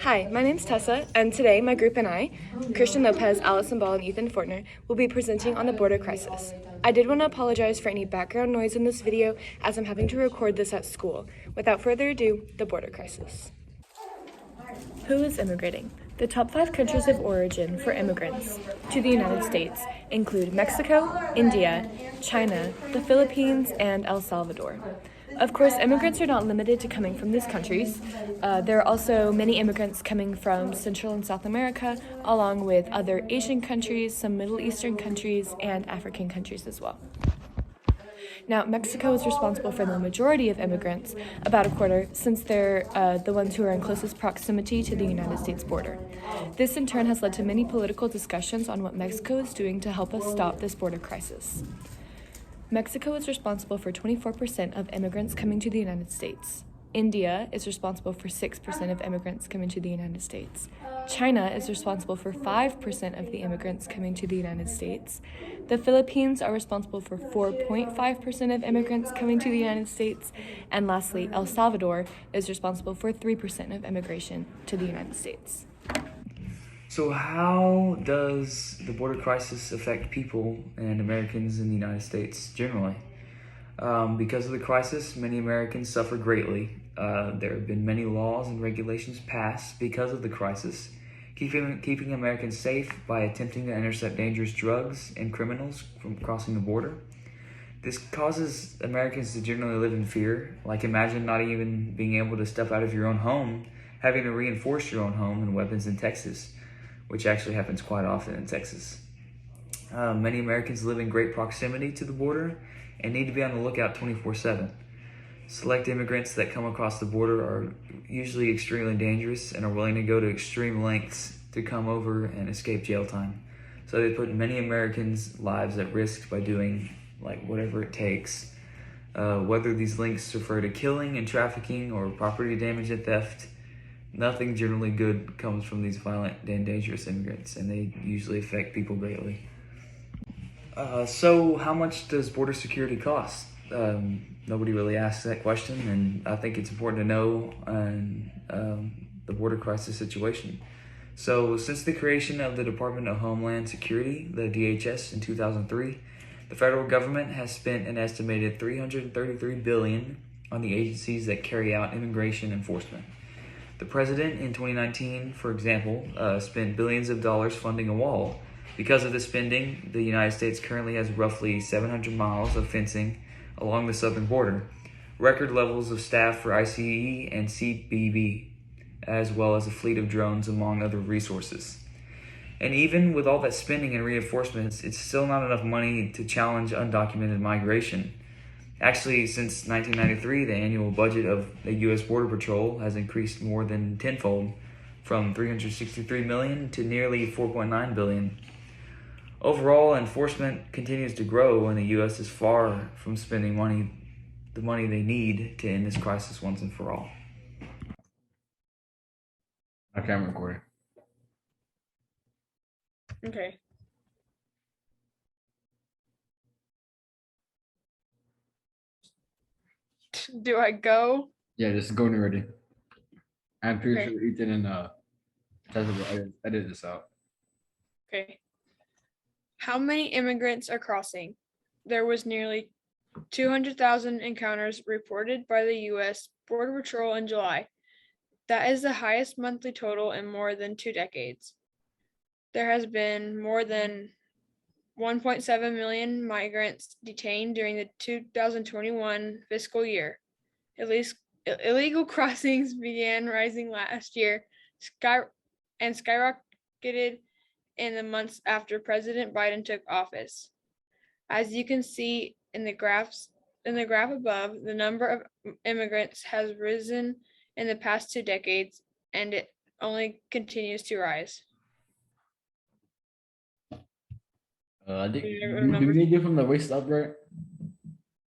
Hi, my name's Tessa, and today my group and I, Christian Lopez, Allison Ball, and Ethan Fortner, will be presenting on the border crisis. I did want to apologize for any background noise in this video as I'm having to record this at school. Without further ado, the border crisis. Who is immigrating? The top 5 countries of origin for immigrants to the United States include Mexico, India, China, the Philippines, and El Salvador. Of course, immigrants are not limited to coming from these countries. There are also many immigrants coming from Central and South America, along with other Asian countries, some Middle Eastern countries, and African countries as well. Now, Mexico is responsible for the majority of immigrants, about a quarter, since they're the ones who are in closest proximity to the United States border. This in turn has led to many political discussions on what Mexico is doing to help us stop this border crisis. Mexico is responsible for 24% of immigrants coming to the United States. India is responsible for 6% of immigrants coming to the United States. China is responsible for 5% of the immigrants coming to the United States. The Philippines are responsible for 4.5% of immigrants coming to the United States. And lastly, El Salvador is responsible for 3% of immigration to the United States. So how does the border crisis affect people and Americans in the United States generally? Because of the crisis, many Americans suffer greatly. There have been many laws and regulations passed because of the crisis, keeping Americans safe by attempting to intercept dangerous drugs and criminals from crossing the border. This causes Americans to generally live in fear. Like, imagine not even being able to step out of your own home, having to reinforce your own home and weapons in Texas, which actually happens quite often in Texas. Many Americans live in great proximity to the border and need to be on the lookout 24/7. Select immigrants that come across the border are usually extremely dangerous and are willing to go to extreme lengths to come over and escape jail time. So they put many Americans' lives at risk by doing whatever it takes. Whether these lengths refer to killing and trafficking or property damage and theft, nothing generally good comes from these violent and dangerous immigrants, and they usually affect people greatly. So how much does border security cost? Nobody really asks that question, and I think it's important to know in the border crisis situation. So since the creation of the Department of Homeland Security, the DHS, in 2003, the federal government has spent an estimated $333 billion on the agencies that carry out immigration enforcement. The president in 2019, for example, spent billions of dollars funding a wall. Because of this spending, the United States currently has roughly 700 miles of fencing along the southern border, record levels of staff for ICE and CBP, as well as a fleet of drones, among other resources. And even with all that spending and reinforcements, it's still not enough money to challenge undocumented migration. Actually, since 1993, the annual budget of the U.S. Border Patrol has increased more than tenfold, from $363 million to nearly $4.9 billion. Overall, enforcement continues to grow, and the U.S. is far from spending the money they need to end this crisis once and for all. Okay, I'm recording. Okay. Do I go? Yeah, just go when you're ready. I'm pretty Okay. sure Ethan and Tessa will edit this out. Okay. How many immigrants are crossing? There was nearly 200,000 encounters reported by the U.S. Border Patrol in July. That is the highest monthly total in more than 2 decades. There has been more than 1.7 million migrants detained during the 2021 fiscal year. At least illegal crossings began rising last year and skyrocketed in the months after President Biden took office. As you can see in the graph above, the number of immigrants has risen in the past 2 decades, and it only continues to rise. I think You do we need to do from the waist up, right?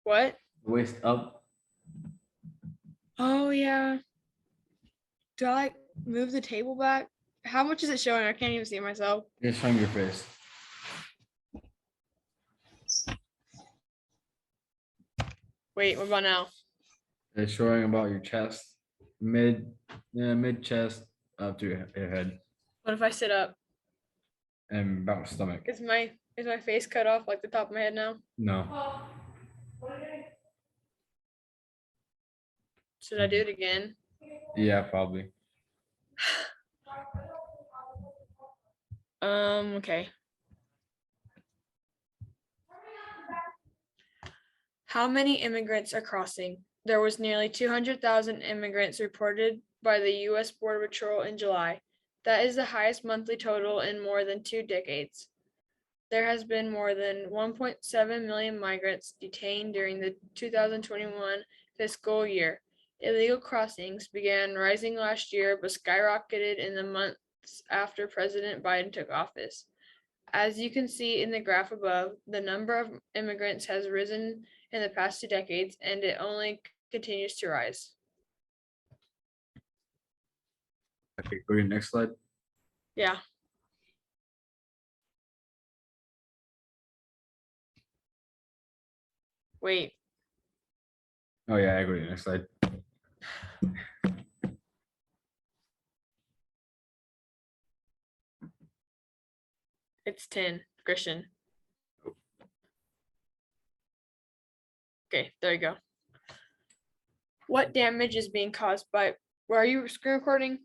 What? The waist up. Oh yeah. Do I move the table back? How much is it showing? I can't even see myself. Just showing your face. Wait, what about now? It's showing about your chest, mid chest, up to your head What if I sit up? and about my stomach. Is my face cut off like the top of my head now? No. Should I do it again? Yeah, probably. Okay. How many immigrants are crossing? There was nearly 200,000 immigrants reported by the U.S. Border Patrol in July. That is the highest monthly total in more than 2 decades. There has been more than 1.7 million migrants detained during the 2021 fiscal year. Illegal crossings began rising last year but skyrocketed in the months after President Biden took office. As you can see in the graph above, the number of immigrants has risen in the past 2 decades, and it only continues to rise. Okay, go to your next slide. Yeah. Wait. Oh yeah, I go to your next slide. It's 10, Christian. Okay, there you go. What damage is being caused by, are you screen recording?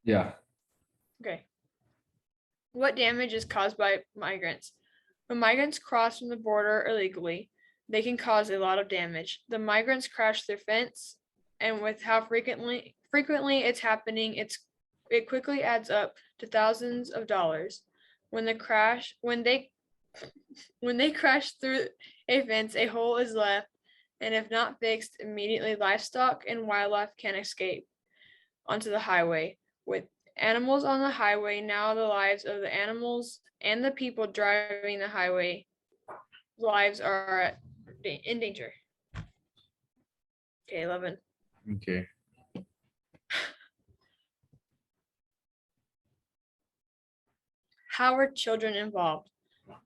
Yeah. Okay. What damage is caused by migrants? When migrants cross from the border illegally, they can cause a lot of damage. The migrants crash their fence, and with how frequently it's happening, it quickly adds up to thousands of dollars. When they crash through a fence, a hole is left, and if not fixed immediately, livestock and wildlife can escape onto the highway. With animals on the highway, now the lives of the animals and the people driving the highway lives are in danger. Okay, 11. Okay. How are children involved?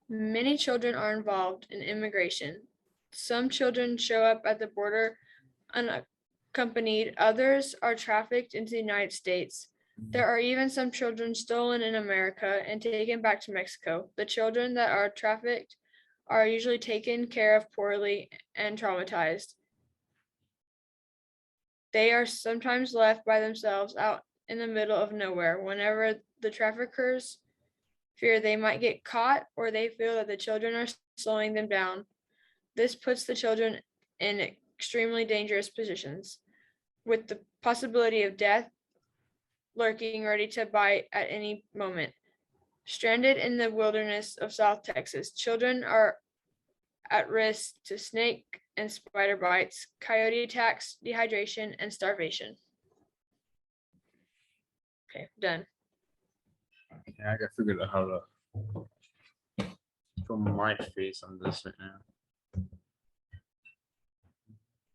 Many children are involved in immigration. Some children show up at the border unaccompanied, others are trafficked into the United States. There are even some children stolen in America and taken back to Mexico. The children that are trafficked are usually taken care of poorly and traumatized. They are sometimes left by themselves out in the middle of nowhere. Whenever the traffickers fear they might get caught or they feel that the children are slowing them down, this puts the children in extremely dangerous positions, with the possibility of death lurking ready to bite at any moment. Stranded in the wilderness of South Texas, children are at risk to snake and spider bites, coyote attacks, dehydration, and starvation. Okay, done. Yeah, I gotta figure out how to put my face on this right now.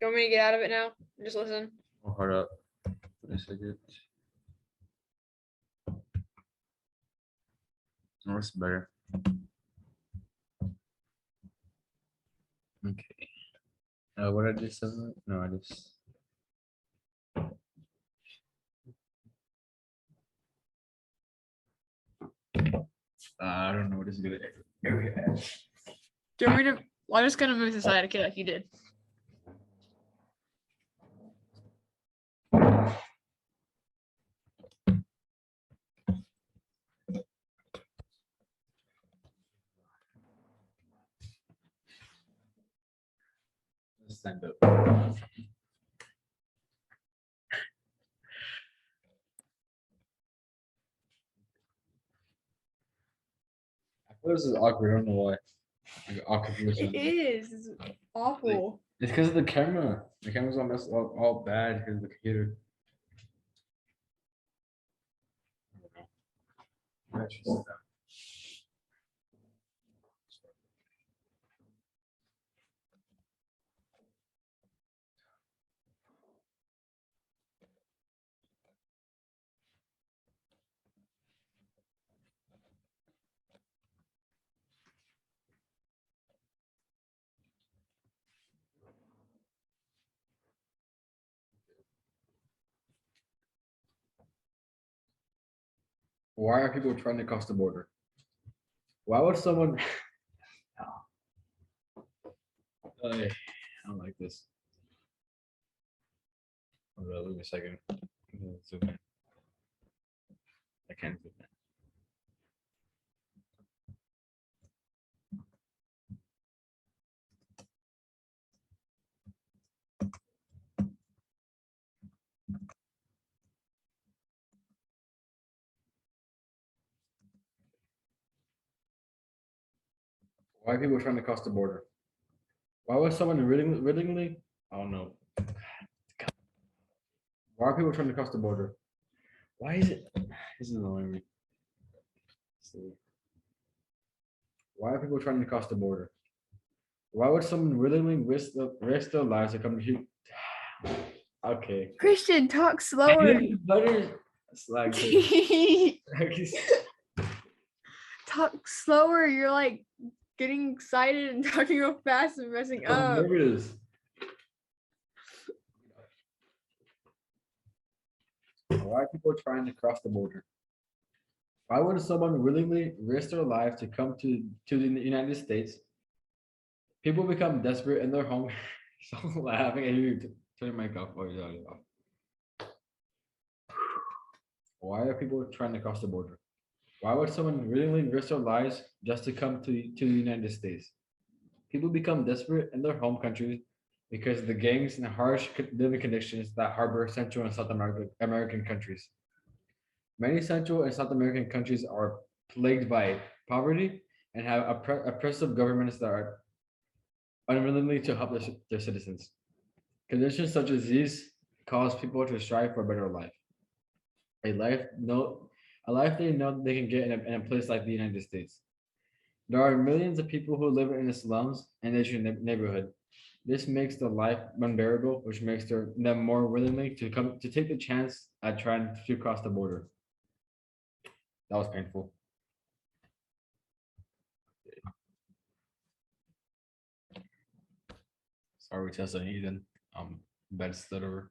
You want me to get out of it now? Just listen. Oh, hold up. Wait a second. Oh, it's better. Okay. What I just said? No, I just. I don't know what is good. Okay. Do you want me to? Well, I'm just gonna move this aside, okay, like you did. Stand up. I feel this is awkward. I don't know why. Like awkward position. It is. It's awful. It's because of the camera. The camera's all messed up, all bad because of the computer. I should sit down. Why are people trying to cross the border? Why would someone? I don't like this. Hold on, wait a second. Zoom in. I can't zoom in. Why are people trying to cross the border? Why would someone willingly? I don't know. Why are people trying to cross the border? Why is it? This is annoying me. Let's see. Why are people trying to cross the border? Why would someone willingly risk their lives to come here? Okay. Christian, talk slower. It's like Talk slower. You're like getting excited and talking real fast and messing up. nervous. Why are people trying to cross the border? Why would someone willingly risk their life to come to the United States? People become desperate in their home. So laughing at you. Turn your mic off. Oh, yeah, off. Why are people trying to cross the border? Why would someone willingly risk their lives just to come to the United States? People become desperate in their home countries because of the gangs and harsh living conditions that harbor Central and South American countries. Many Central and South American countries are plagued by poverty and have oppressive governments that are unwillingly to help their citizens. Conditions such as these cause people to strive for a better life, a life no, a life they know they can get in a place like the United States. There are millions of people who live in the slums and Asian neighborhood. This makes the life unbearable, which makes them more willingly to take the chance at trying to cross the border. That was painful. Sorry, Tessa Eden. Bed stutterer.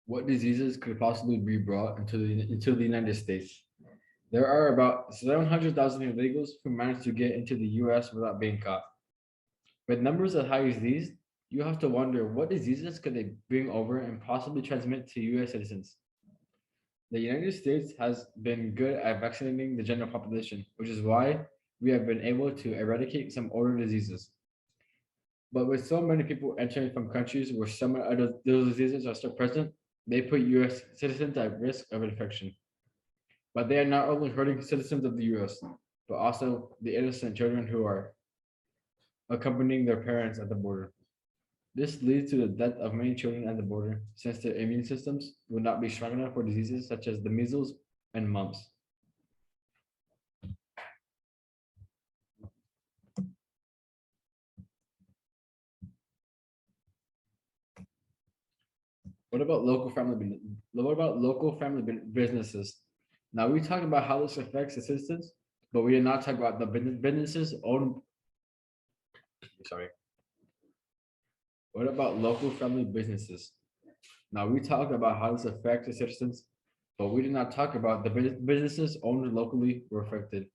What diseases could possibly be brought into the United States? There are about 700,000 illegals who manage to get into the US without being caught. With numbers as high as these, you have to wonder what diseases could they bring over and possibly transmit to US citizens. The United States has been good at vaccinating the general population, which is why we have been able to eradicate some older diseases. But with so many people entering from countries where some of those diseases are still present, they put US citizens at risk of infection. But they are not only hurting citizens of the US, but also the innocent children who are accompanying their parents at the border. This leads to the death of many children at the border since their immune systems will not be strong enough for diseases such as the measles and mumps. What about local family businesses? Now we talk about how this affects the citizens, but we did not talk about the businesses owned. Sorry. What about local family businesses? Now we talked about how this affects the citizens, but we did not talk about the businesses owned locally were affected.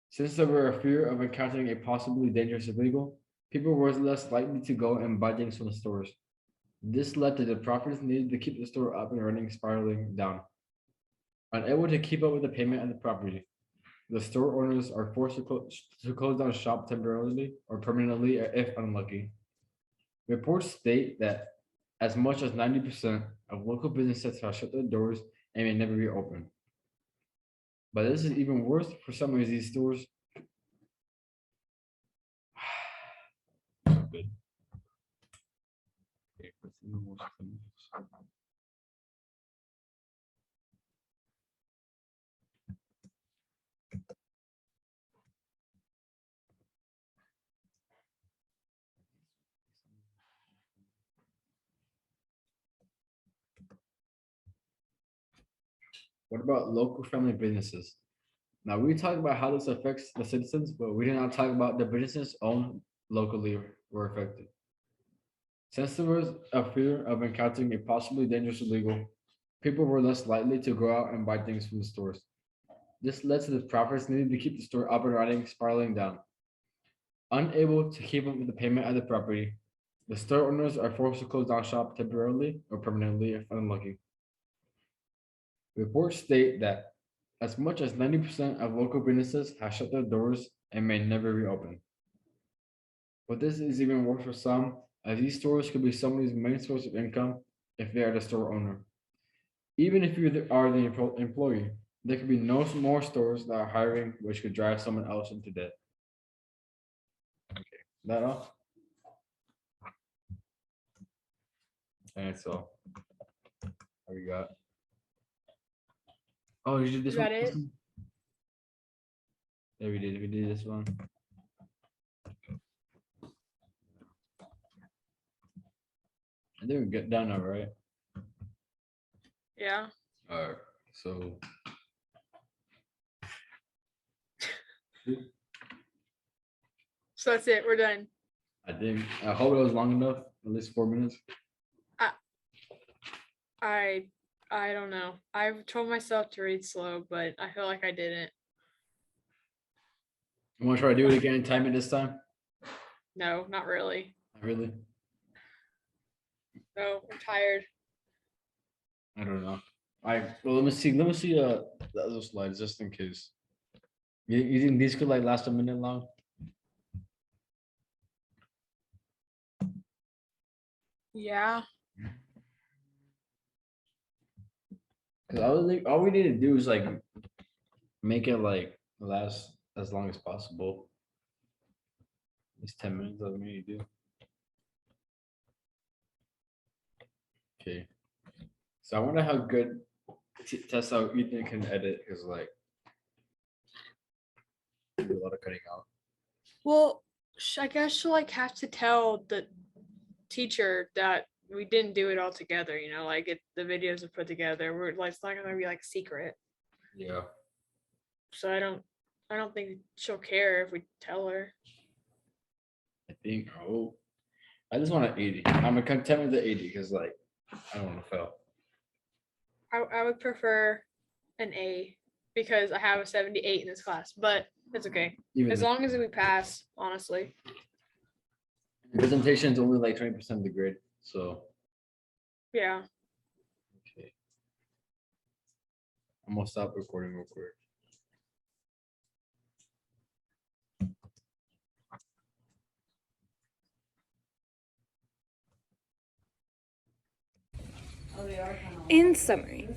Since there were a fear of encountering a possibly dangerous illegal, people were less likely to go and buy things from the stores. This led to the profits needed to keep the store up and running spiraling down. Unable to keep up with the payment of the property, the store owners are forced to close down shop temporarily or permanently if unlucky. Reports state that as much as 90% of local businesses have shut their doors and may never reopen. But this is even worse for some of these stores. Good. Okay, what about local family businesses? Now we talked about how this affects the citizens, but we did not talk about the businesses owned locally were affected. Since there was a fear of encountering a possibly dangerous illegal, people were less likely to go out and buy things from the stores. This led to the profits needed to keep the store up and running spiraling down. Unable to keep up with the payment of the property, the store owners are forced to close down shop temporarily or permanently if unlucky. Reports state that as much as 90% of local businesses have shut their doors and may never reopen. But this is even worse for some, as these stores could be somebody's main source of income if they are the store owner. Even if are the employee, there could be no more stores that are hiring, which could drive someone else into debt. Okay, that all? And so, what we got? Oh, you did this Is that one? it? Yeah, we did this one. I think we get done now, right? Yeah. Alright, so. So that's it. We're done. I hope it was long enough, at least 4 minutes. I don't know. I've told myself to read slow, but I feel like I didn't. You wanna try to do it again and time it this time? No, not really. Not really? No, I'm tired. I don't know. Well, let me see the other slides just in case. You think these could like last a minute long? Yeah. Cause all we need to do is like make it like last as long as possible. It's 10 minutes of me to do. Okay. So I wonder how good test out Ethan can edit is like do a lot of cutting out. Well, I guess she'll like have to tell the teacher that we didn't do it all together, you know, like the videos are put together. We're like, it's not gonna be like secret. Yeah. So I don't think she'll care if we tell her. I think I just want an 80. I'm content with the 80 because like I don't want to fail. I would prefer an A because I have a 78 in this class, but it's okay. Even As the long as we pass, honestly. presentation is only like 20% of the grade. So Yeah. okay. I'm gonna stop recording real quick. In summary,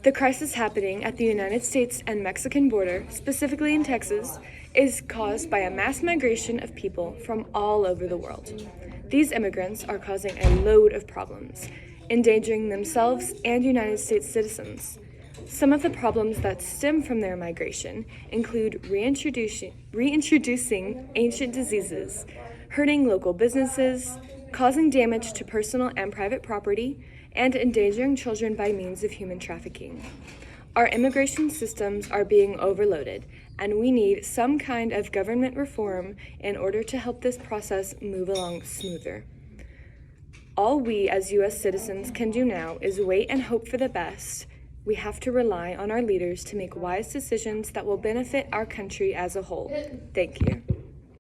the crisis happening at the United States and Mexican border, specifically in Texas, is caused by a mass migration of people from all over the world. These immigrants are causing a load of problems, endangering themselves and United States citizens. Some of the problems that stem from their migration include reintroducing ancient diseases, hurting local businesses, causing damage to personal and private property, and endangering children by means of human trafficking. Our immigration systems are being overloaded, and we need some kind of government reform in order to help this process move along smoother. All we as U.S. citizens can do now is wait and hope for the best. We have to rely on our leaders to make wise decisions that will benefit our country as a whole. Thank you.